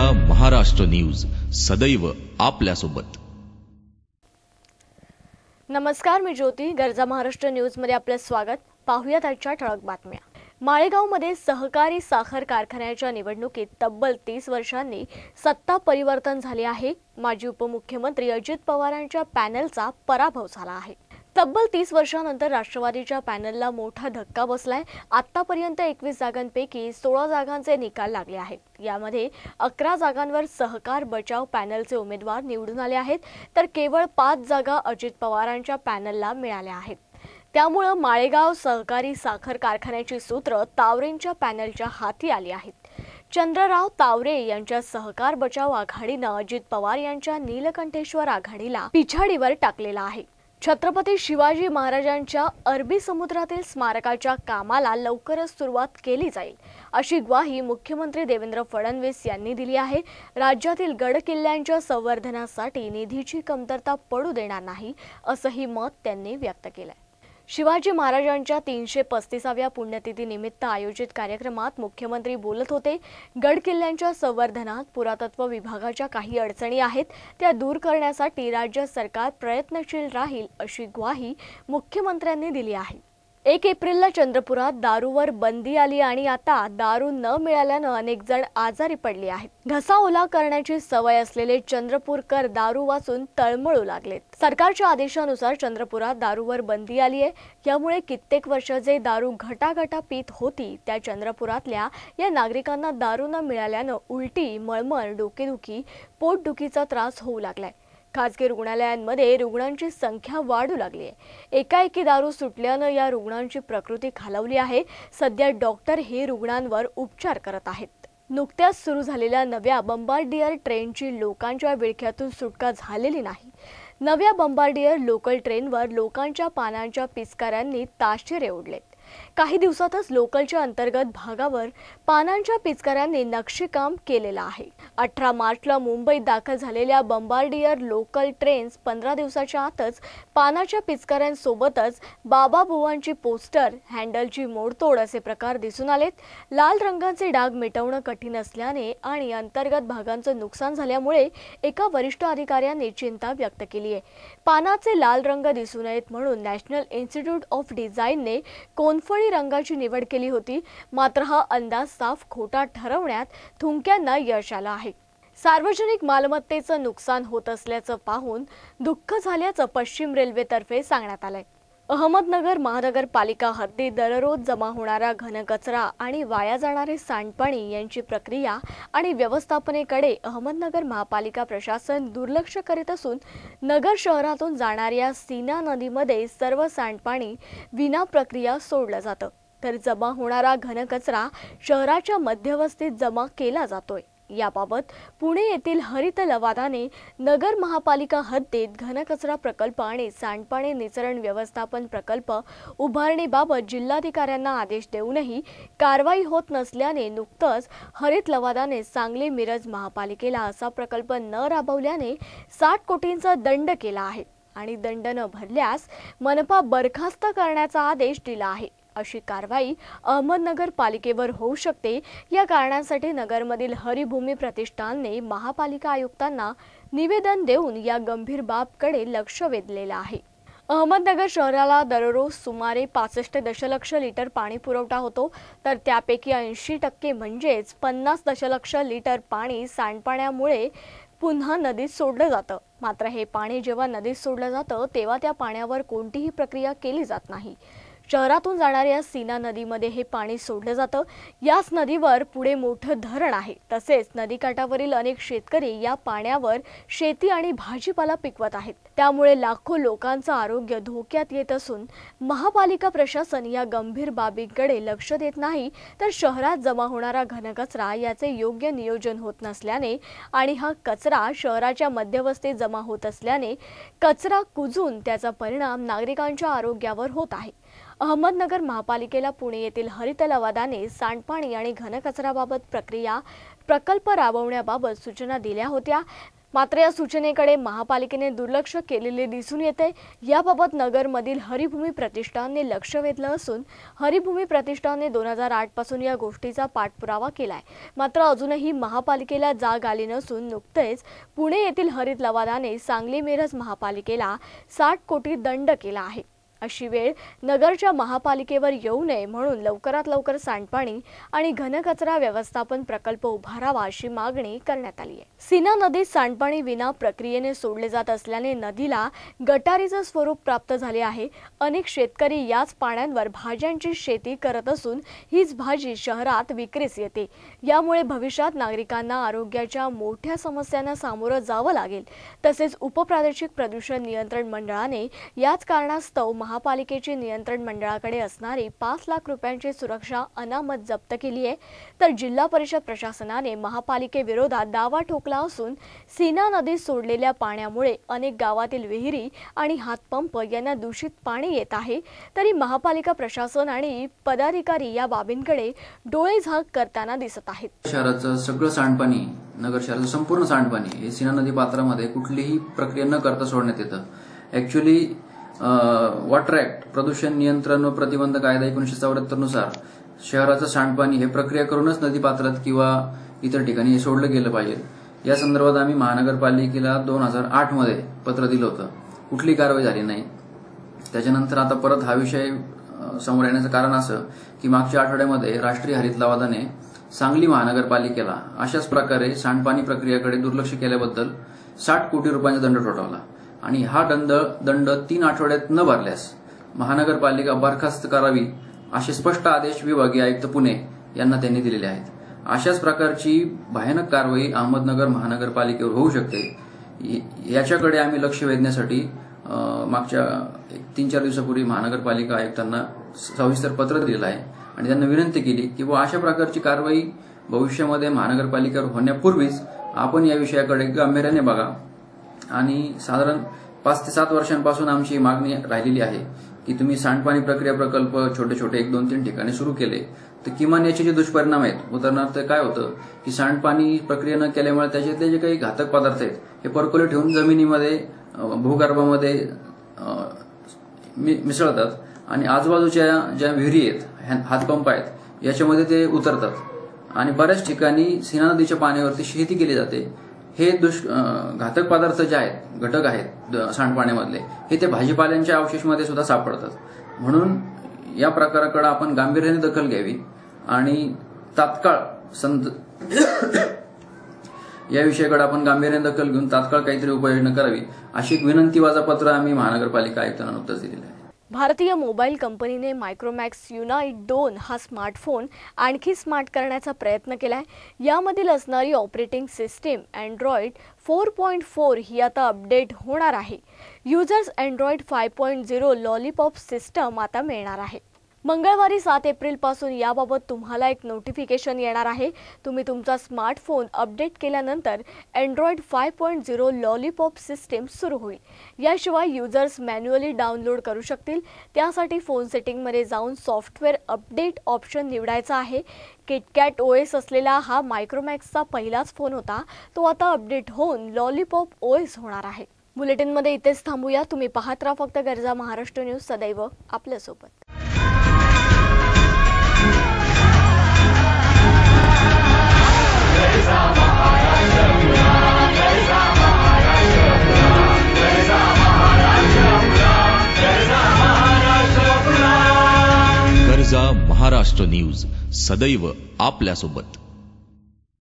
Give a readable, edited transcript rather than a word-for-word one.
Maharashtra news, सदैव आपल्यासोबत। नमस्कार, मी ज्योती। गरजा महाराष्ट्र न्यूज मध्ये आपले स्वागत। पाहुयात आजच्या ठळक बातम्या। माळेगावमध्ये सहकारी साखर कारखान्याच्या निवडणुकीत तब्बल 30 वर्षांनी सत्ता परिवर्तन झाले आहे। माजी उपमुख्यमंत्री अजित पवारांच्या पॅनलचा पराभव झाला आहे। तब्बल 30 वर्षांनंतर राष्ट्रवादीच्या पॅनलला मोठा धक्का बसलाय। आतापर्यंत 21 जागांपैकी 16 जागांचे निकाल लागले आहेत। यामध्ये 11 जागांवर सहकार बचाव पॅनलचे उमेदवार निवडून आले आहेत, तर केवळ 5 जागा अजित पवारांच्या पॅनलला मिळाल्या आहेत। त्यामुळे माळेगाव सहकारी साखर कारखान्याची सूत्र तावरेंच्या पॅनलच्या हाती आली आहेत। चंद्रराव तावरे यांच्या सहकार बचाव आघाडीने अजित पवार यांच्या नीलकंठेश्वर आघाडीला पिछाडीवर टाकलेला आहे। छत्रपती शिवाजी महाराजांच्या अरबी समुद्रातील स्मारकाच्या कामाला लवकरच सुरुवात केली जाईल, अशी ग्वाही मुख्यमंत्री देवेंद्र फडणवीस यांनी दिली आहे। राज्यातील गड किल्ल्यांच्या संवर्धनासाठी निधीची कमतरता पडू देणार नाही, असंही मत त्यांनी व्यक्त केलंय। शिवाजी महाराजांच्या 335व्या पुण्यतिथी निमित्त आयोजित कार्यक्रमात मुख्यमंत्री बोलत होते। गड किल्ल्यांच्या संवर्धनात पुरातत्व विभागाच्या काही अडचणी आहेत, त्या दूर करण्यासाठी राज्य सरकार प्रयत्नशील राहील, अशी ग्वाही मुख्यमंत्र्यांनी दिली आहे। 1 एप्रिलला चंद्रपुरात दारूवर बंदी आली आणि आता दारू न मिळाल्याने अनेक जण आजारी पडले आहेत। घसा ओला करण्याची सवय असलेले चंद्रपूरकर दारू वाचून तळमळू लागलेत। सरकारच्या आदेशानुसार चंद्रपुरात दारूवर बंदी आली आहे। यामुळे कित्येक वर्ष जे दारू घटाघटा पीत होती, त्या चंद्रपुरातल्या या नागरिकांना दारू न मिळाल्याने उलटी, मळमळ, डोकेदुखी, पोटदुखीचा त्रास होऊ लागलाय। खासगी रुग्णालयांमध्ये रुग्णांची संख्या वाढू लागली आहे। एकाएकी दारू सुटल्याने या रुग्णांची प्रकृती खालावली आहे। सध्या डॉक्टर हे रुग्णांवर उपचार करत आहेत। नुकत्याच सुरू झालेल्या नव्या बंबार्डियर ट्रेनची लोकांच्या विळख्यातून सुटका झालेली नाही। नव्या बंबार्डियर लोकल ट्रेनवर लोकांच्या पानांच्या पिचकाऱ्यांनी ताशेरे ओढलेत। काही दिवसातच लोकलच्या अंतर्गत भागावर पानांच्या पिचकाऱ्यांनी नक्षीकाम केलेलं आहे। 18 मार्चला मुंबईत दाखल झालेल्या बंबार्डियर लोकल ट्रेन्स 15 दिवसाच्या आतच पानाच्या पिचकाऱ्यांसोबतच बाबाबुवांची पोस्टर, हँडलची मोडतोड असे प्रकार दिसून आलेत। लाल रंगाचे डाग मिटवणं कठीण असल्याने आणि अंतर्गत भागांचं नुकसान झाल्यामुळे एका वरिष्ठ अधिकाऱ्यांनी चिंता व्यक्त केली आहे। पानाचे लाल रंग दिसू नयेत म्हणून नॅशनल इन्स्टिट्यूट ऑफ डिझाईनने कोनफळी रंगाची निवड केली होती, मात्र हा अंदाज साफ खोटा ठरवण्यात थुंक्यांना यश आलं आहे। सार्वजनिक मालमत्तेचं नुकसान होत असल्याचं पाहून दुःख झाल्याचं पश्चिम रेल्वेतर्फे सांगण्यात आलंय। अहमदनगर महानगरपालिका हद्दीत दररोज जमा होणारा घनकचरा आणि वाया जाणारे सांडपाणी यांची प्रक्रिया आणि व्यवस्थापनेकडे अहमदनगर महापालिका प्रशासन दुर्लक्ष करीत असून नगर शहरातून जाणाऱ्या सीना नदीमध्ये सर्व सांडपाणी विना प्रक्रिया सोडलं जातं, तर जमा होणारा घनकचरा शहराच्या मध्यवस्तीत जमा केला जातोय। याबाबत पुणे येथील हरित लवादाने नगर महापालिका हद्दीत घनकचरा प्रकल्प आणि सांडपाणी निचरण व्यवस्थापन प्रकल्प उभारणीबाबत जिल्हाधिकाऱ्यांना आदेश देऊनही कारवाई होत नसल्याने नुकतंच हरित लवादाने सांगली मिरज महापालिकेला असा प्रकल्प न राबवल्याने 60 कोटींचा दंड केला आहे आणि दंड न भरल्यास मनपा बरखास्त करण्याचा आदेश दिला आहे। अशी कारवाई अहमदनगर पालिकेवर होऊ शकते। या कारणांसाठी नगरमधील हरिभूमी प्रतिष्ठानने महापालिका आयुक्तांना निवेदन देऊन या गंभीर बाबकडे लक्ष वेधलेलं आहे। अहमदनगर शहराला दररोज सुमारे 65 दशलक्ष लिटर पाणी पुरवठा होतो, तर त्यापैकी 80% म्हणजेच 50 दशलक्ष लिटर पाणी सांडपाण्यामुळे पुन्हा नदीत सोडलं जातं। मात्र हे पाणी जेव्हा नदीत सोडलं जातं तेव्हा त्या पाण्यावर कोणतीही प्रक्रिया केली जात नाही। शहरातून जाणाऱ्या सीना नदीमध्ये हे पाणी सोडलं जातं। याच नदीवर पुढे मोठं धरण आहे। तसेच नदीकाठावरील अनेक शेतकरी या पाण्यावर शेती आणि भाजीपाला पिकवत आहेत। त्यामुळे लाखो लोकांचं आरोग्य धोक्यात येत असून महापालिका प्रशासन या गंभीर बाबींकडे लक्ष देत नाही, तर शहरात जमा होणारा घनकचरा याचे योग्य नियोजन होत नसल्याने आणि हा कचरा शहराच्या मध्यवस्तीत जमा होत असल्याने कचरा कुजून त्याचा परिणाम नागरिकांच्या आरोग्यावर होत आहे। अहमदनगर महापालिकेला पुणे येथील हरित लवादाने सांडपाणी आणि घनकचऱ्याबाबत प्रक्रिया प्रकल्प राबवण्याबाबत सूचना दिल्या होत्या। मात्र या सूचनेकडे महापालिकेने दुर्लक्ष केलेले दिसून येते। याबाबत नगरमधील हरिभूमी प्रतिष्ठानने लक्ष वेधलं असून हरिभूमी प्रतिष्ठानने 2008 पासून या गोष्टीचा पाठपुरावा केलाय। मात्र अजूनही महापालिकेला जाग आली नसून नुकतेच पुणे येथील हरित लवादाने सांगली मिरज महापालिकेला 60 कोटी दंड केला आहे। अशी वेळ नगरच्या महापालिकेवर येऊ नये म्हणून लवकरात लवकर सांडपाणी आणि घनकचरा व्यवस्थापन प्रकल्प उभारावा अशी मागणी करण्यात आली आहे। सीना नदीत सांडपाणी विना प्रक्रियेने सोडले जात असल्याने नदीला गटारीचे स्वरूप प्राप्त झाले आहे। अनेक शेतकरी याच पाण्यावर भाज्यांची शेती करत असून हीच भाजी शहरात विक्रीस येते। यामुळे भविष्यात नागरिकांना आरोग्याच्या मोठ्या समस्यांना सामोरं जावं लागेल। तसेच उपप्रादेशिक प्रदूषण नियंत्रण मंडळाने याच कारणास्तव महापालिकेची नियंत्रण मंडळाकडे असणारी 5 लाख रुपयांची सुरक्षा अनामत जप्त केली आहे। तर जिल्हा परिषद प्रशासनाने महापालिकेविरोधात दावा ठोकला असून सीना नदीत सोडलेल्या पाण्यामुळे अनेक गावातील विहिरी आणि हातपंप यांना दूषित पाणी येत आहे। तरी महापालिका प्रशासन आणि पदाधिकारी या बाबींकडे डोळेझाक करताना दिसत आहेत। शहराचं सगळं सांडपाणी, नगर शहराचं संपूर्ण सांडपाणी हे सीना नदी पात्रामध्ये कुठलीही प्रक्रिया न करता सोडण्यात येतं। ऍक्च्युअली वॉटर ऍक्ट प्रदूषण नियंत्रण व प्रतिबंध कायदा 1974 नुसार शहराचं सांडपाणी हे प्रक्रिया करूनच नदीपात्रात किंवा इतर ठिकाणी हे सोडलं गेलं पाहिजे। या संदर्भात आम्ही महानगरपालिकेला 2008 मध्ये पत्र दिलं होतं, कुठली कारवाई झाली नाही। त्याच्यानंतर आता परत हा विषय समोर येण्याचं कारण असं की मागच्या आठवड्यामध्ये राष्ट्रीय हरित लवादाने सांगली महानगरपालिकेला अशाच प्रकारे सांडपाणी प्रक्रियेकडे दुर्लक्ष केल्याबद्दल 60 कोटी रुपयांचा दंड ठोठावला आणि हा दंड 3 आठवड्यात न भरल्यास महानगरपालिका बरखास्त करावी असे स्पष्ट आदेश विभागीय आयुक्त पुणे यांना त्यांनी दिलेले आहेत। अशाच प्रकारची भयानक कारवाई अहमदनगर महानगरपालिकेवर होऊ शकते। याच्याकडे आम्ही लक्ष वेधण्यासाठी मागच्या 3-4 दिवसापूर्वी महानगरपालिका आयुक्तांना सविस्तर पत्र दिलेलं आहे आणि त्यांना विनंती केली की अशा प्रकारची कारवाई भविष्यामध्ये महानगरपालिकेवर होण्यापूर्वीच आपण या विषयाकडे गांभीर्याने बघा। आणि साधारण 5 ते 7 वर्षांपासून आमची मागणी राहिलेली आहे की तुम्ही सांडपाणी प्रक्रिया प्रकल्प छोटे छोटे 1-2-3 ठिकाणी सुरू केले तर किमान याचे जे दुष्परिणाम आहेत, उदाहरणार्थ काय होतं की सांडपाणी प्रक्रिया न केल्यामुळे त्याच्यातले जे काही घातक पदार्थ आहेत हे पर्कोलेट होऊन जमिनीमध्ये भूगर्भामध्ये मिसळतात आणि आजूबाजूच्या ज्या विहिरी आहेत, हातपंप आहेत याच्यामध्ये ते उतरतात आणि बऱ्याच ठिकाणी सीना नदीच्या पाण्यावरती शेती केली जाते। हे घातक पदार्थ जे आहेत, घटक आहेत सांडपाण्यामधले, हे ते भाजीपाल्यांच्या अवशेषमध्ये सुद्धा सापडतात। म्हणून या प्रकाराकडे आपण गांभीर्याने दखल घ्यावी आणि तात्काळ या विषयाकडे आपण गांभीर्याने दखल घेऊन तात्काळ काहीतरी उपाययोजना करावी अशी एक विनंतीवाजा पत्र आम्ही महानगरपालिका आयुक्तांना नुकतंच दिलेलं आहे। भारतीय मोबाईल कंपनीने मायक्रोमॅक्स युनाइट 2 हा स्मार्टफोन आणखी स्मार्ट करण्याचा प्रयत्न केलाय। यामधील असणारी ऑपरेटिंग सिस्टीम Android 4.4 ही आता अपडेट होणार आहे। युजर्स Android 5.0 लॉलीपॉप सिस्टम आता मिळणार आहे। मंगळवारी 7 एप्रिल पासून याबाबत तुम्हाला एक नोटिफिकेशन येणार आहे। तुम्ही तुमचा स्मार्टफोन अपडेट केल्यानंतर Android 5.0 लॉलीपॉप सिस्टीम सुरू होईल। याशिवाय युजर्स मॅन्युअली डाउनलोड करू शकतील। त्यासाठी फोन सेटिंगमध्ये जाऊन सॉफ्टवेअर अपडेट ऑप्शन निवडायचा आहे। KitKat OS असलेला हा मायक्रोमॅक्सचा पहिलाच फोन होता, तो आता अपडेट होऊन लॉलीपॉप OS होणार आहे। बुलेटिनमध्ये इथेच थांबूया। तुम्ही पाहत राहा फक्त गरजा महाराष्ट्र न्यूज, सदैव आपल्यासोबत। गरजा महाराष्ट्र न्यूज, सदैव आपल्यासोबत।